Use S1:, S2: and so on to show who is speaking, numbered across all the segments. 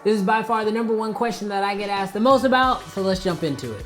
S1: This is by far the #1 question that I get asked the most about, so let's jump into it.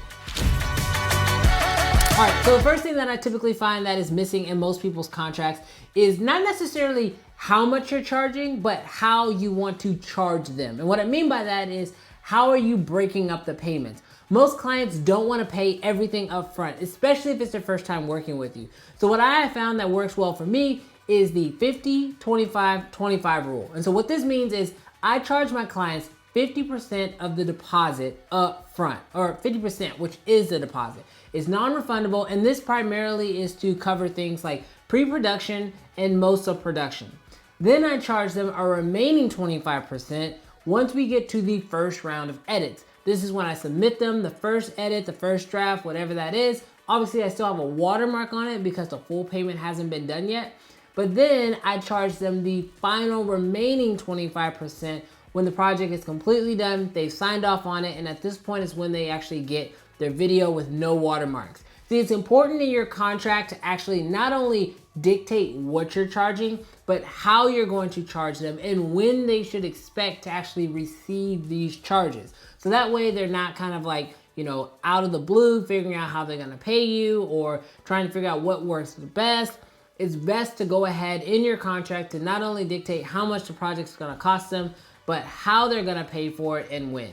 S1: All right, so the first thing that I typically find that is missing in most people's contracts is not necessarily how much you're charging, but how you want to charge them. And what I mean by that is, how are you breaking up the payments? Most clients don't want to pay everything up front, especially if it's their first time working with you. So what I have found that works well for me is the 50-25-25 rule. And so what this means is I charge my clients 50% of the deposit up front, or 50%, which is the deposit. It's non-refundable, and this primarily is to cover things like pre-production and most of production. Then I charge them a remaining 25% once we get to the first round of edits. This is when I submit them the first edit, the first draft, whatever that is. Obviously, I still have a watermark on it because the full payment hasn't been done yet. But then I charge them the final remaining 25% when the project is completely done, they've signed off on it, and at this point is when they actually get their video with no watermarks. See, it's important in your contract to actually not only dictate what you're charging, but how you're going to charge them and when they should expect to actually receive these charges. So that way they're not kind of like, out of the blue, figuring out how they're gonna pay you or trying to figure out what works the best. It's best to go ahead in your contract to not only dictate how much the project's gonna cost them, but how they're gonna pay for it and when.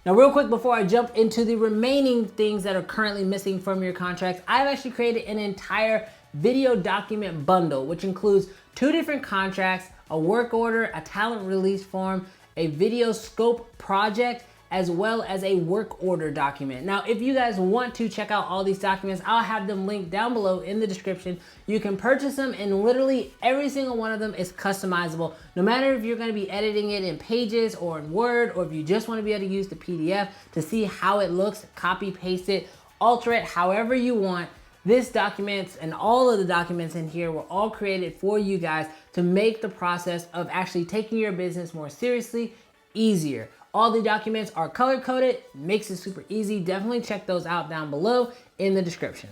S1: Now, real quick, before I jump into the remaining things that are currently missing from your contracts, I've actually created an entire video document bundle, which includes 2 different contracts, a work order, a talent release form, a video scope project, as well as a work order document. Now, if you guys want to check out all these documents, I'll have them linked down below in the description. You can purchase them, and literally every single one of them is customizable. No matter if you're gonna be editing it in Pages or in Word, or if you just wanna be able to use the PDF to see how it looks, copy, paste it, alter it however you want. This documents and all of the documents in here were all created for you guys to make the process of actually taking your business more seriously easier. All the documents are color coded, makes it super easy. Definitely check those out down below in the description.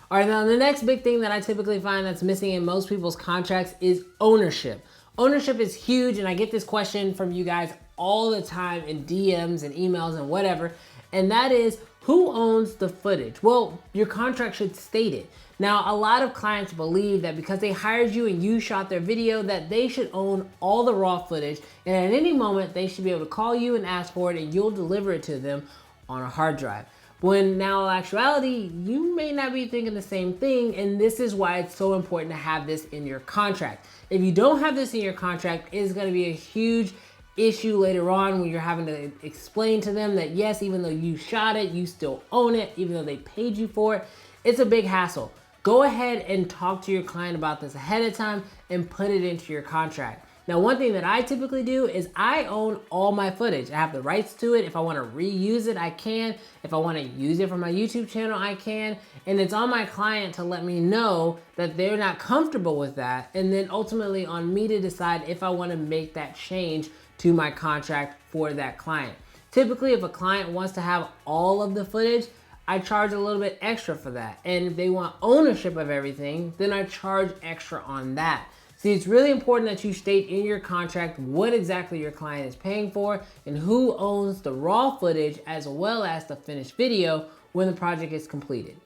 S1: All right, now the next big thing that I typically find that's missing in most people's contracts is ownership. Ownership is huge, and I get this question from you guys all the time in DMs and emails and whatever, and that is, who owns the footage? Well, your contract should state it. Now, a lot of clients believe that because they hired you and you shot their video, that they should own all the raw footage, and at any moment they should be able to call you and ask for it, and you'll deliver it to them on a hard drive. When now in actuality, you may not be thinking the same thing, and this is why it's so important to have this in your contract. If you don't have this in your contract, it's gonna be a huge issue later on when you're having to explain to them that yes, even though you shot it, you still own it, even though they paid you for it. It's a big hassle. Go ahead and talk to your client about this ahead of time and put it into your contract. Now, one thing that I typically do is I own all my footage. I have the rights to it. If I want to reuse it, I can. If I want to use it for my YouTube channel, I can. And it's on my client to let me know that they're not comfortable with that. And then ultimately on me to decide if I want to make that change to my contract for that client. Typically, if a client wants to have all of the footage, I charge a little bit extra for that. And if they want ownership of everything, then I charge extra on that. See, it's really important that you state in your contract what exactly your client is paying for and who owns the raw footage as well as the finished video when the project is completed.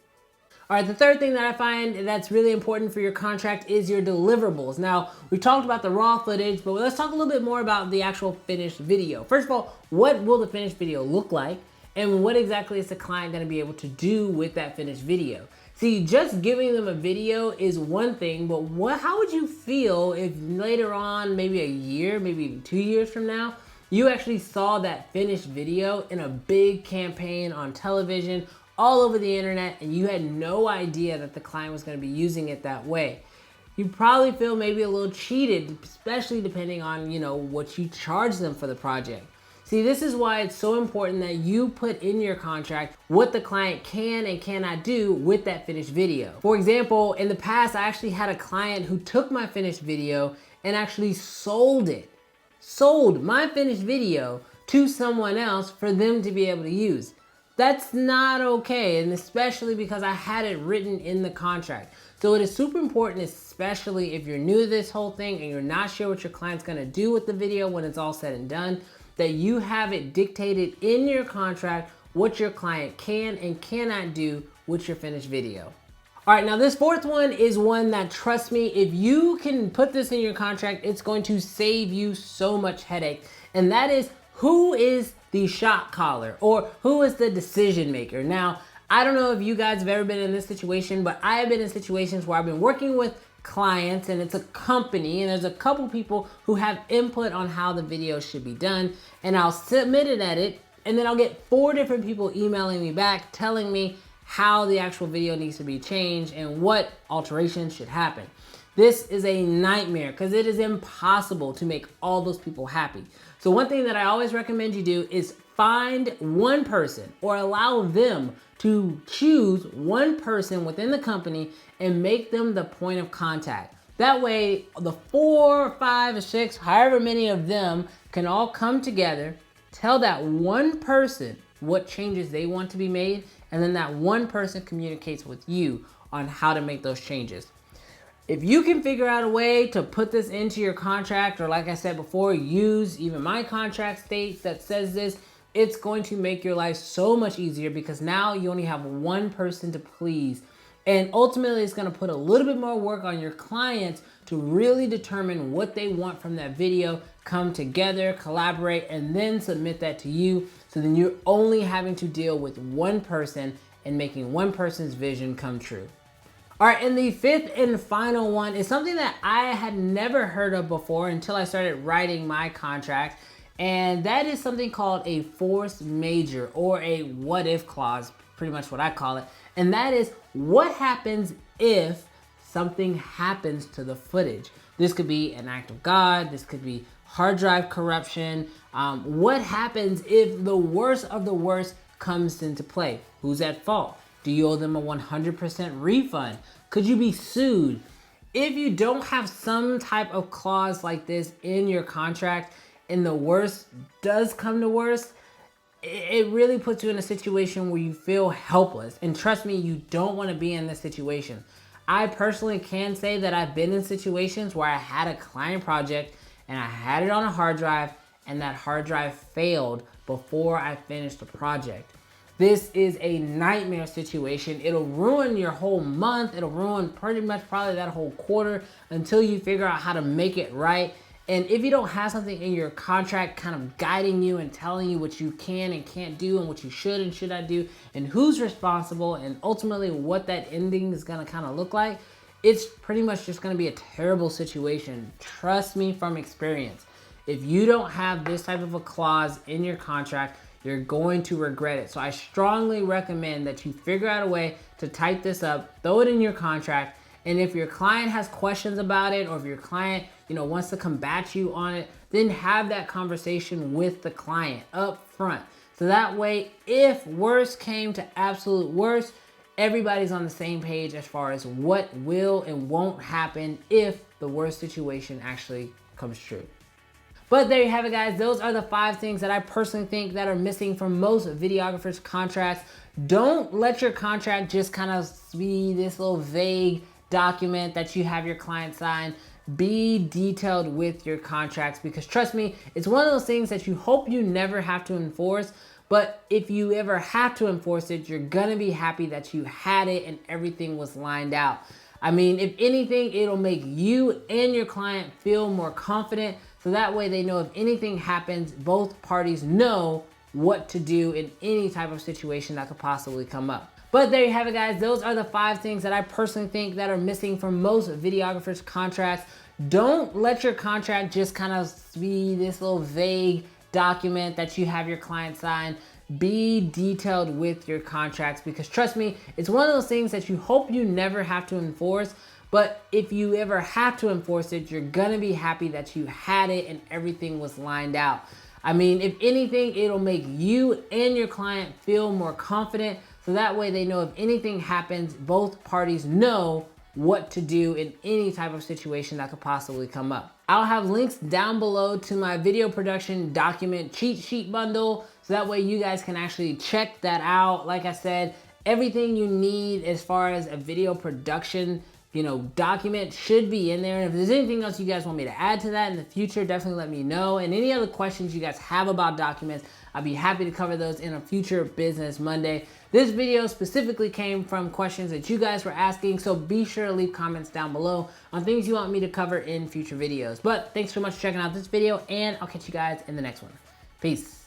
S1: All right, the third thing that I find that's really important for your contract is your deliverables. Now, we talked about the raw footage, but let's talk a little bit more about the actual finished video. First of all, what will the finished video look like? And what exactly is the client gonna be able to do with that finished video? See, just giving them a video is one thing, but how would you feel if later on, maybe a year, maybe 2 years from now, you actually saw that finished video in a big campaign on television, all over the internet, and you had no idea that the client was gonna be using it that way? You probably feel maybe a little cheated, especially depending on, what you charge them for the project. See, this is why it's so important that you put in your contract what the client can and cannot do with that finished video. For example, in the past, I actually had a client who took my finished video and actually sold my finished video to someone else for them to be able to use. That's not okay, and especially because I had it written in the contract. So it is super important, especially if you're new to this whole thing and you're not sure what your client's gonna do with the video when it's all said and done, that you have it dictated in your contract what your client can and cannot do with your finished video. All right, now this fourth one is one that, trust me, if you can put this in your contract, it's going to save you so much headache. And that is, who is the shot caller, or who is the decision maker? Now, I don't know if you guys have ever been in this situation, but I have been in situations where I've been working with clients and it's a company and there's a couple people who have input on how the video should be done, and I'll submit an edit and then I'll get 4 different people emailing me back telling me how the actual video needs to be changed and what alterations should happen. This is a nightmare because it is impossible to make all those people happy. So one thing that I always recommend you do is find one person, or allow them to choose one person within the company and make them the point of contact. That way, the 4, 5, or 6, however many of them can all come together, tell that one person what changes they want to be made, and then that one person communicates with you on how to make those changes. If you can figure out a way to put this into your contract, or like I said before, use even my contract states that says this, it's going to make your life so much easier because now you only have one person to please. And ultimately, it's going to put a little bit more work on your clients to really determine what they want from that video, come together, collaborate, and then submit that to you. So then you're only having to deal with one person and making one person's vision come true. All right, and the fifth and final one is something that I had never heard of before until I started writing my contract. And that is something called a force majeure, or a what if clause, pretty much what I call it. And that is, what happens if something happens to the footage? This could be an act of God, this could be hard drive corruption. What happens if the worst of the worst comes into play? Who's at fault? Do you owe them a 100% refund? Could you be sued? If you don't have some type of clause like this in your contract, and the worst does come to worst, it really puts you in a situation where you feel helpless. And trust me, you don't want to be in this situation. I personally can say that I've been in situations where I had a client project and I had it on a hard drive, and that hard drive failed before I finished the project. This is a nightmare situation. It'll ruin your whole month. It'll ruin pretty much probably that whole quarter until you figure out how to make it right. And if you don't have something in your contract kind of guiding you and telling you what you can and can't do, and what you should and should not do, and who's responsible, and ultimately what that ending is going to kind of look like, it's pretty much just going to be a terrible situation. Trust me from experience. If you don't have this type of a clause in your contract, you're going to regret it. So I strongly recommend that you figure out a way to type this up, throw it in your contract, and if your client has questions about it, or if your client, wants to combat you on it, then have that conversation with the client up front. So that way, if worst came to absolute worst, everybody's on the same page as far as what will and won't happen if the worst situation actually comes true. But there you have it, guys. Those are the 5 things that I personally think that are missing from most videographers' contracts. Don't let your contract just kind of be this little vague document that you have your client sign. Be detailed with your contracts, because trust me, it's one of those things that you hope you never have to enforce. But if you ever have to enforce it, you're gonna be happy that you had it and everything was lined out. I mean, if anything, it'll make you and your client feel more confident. So that way they know if anything happens, both parties know what to do in any type of situation that could possibly come up. But there you have it, guys. Those are the 5 things that I personally think that are missing from most videographers' contracts. Don't let your contract just kind of be this little vague document that you have your client sign. Be detailed with your contracts, because trust me, it's one of those things that you hope you never have to enforce. But if you ever have to enforce it, you're gonna be happy that you had it and everything was lined out. I mean, if anything, it'll make you and your client feel more confident. So that way they know if anything happens, both parties know what to do in any type of situation that could possibly come up. I'll have links down below to my video production document cheat sheet bundle, so that way you guys can actually check that out. Like I said, everything you need as far as a video production document should be in there. And if there's anything else you guys want me to add to that in the future, definitely let me know. And any other questions you guys have about documents, I'd be happy to cover those in a future Business Monday. This video specifically came from questions that you guys were asking, so be sure to leave comments down below on things you want me to cover in future videos. But thanks so much for checking out this video, and I'll catch you guys in the next one. Peace.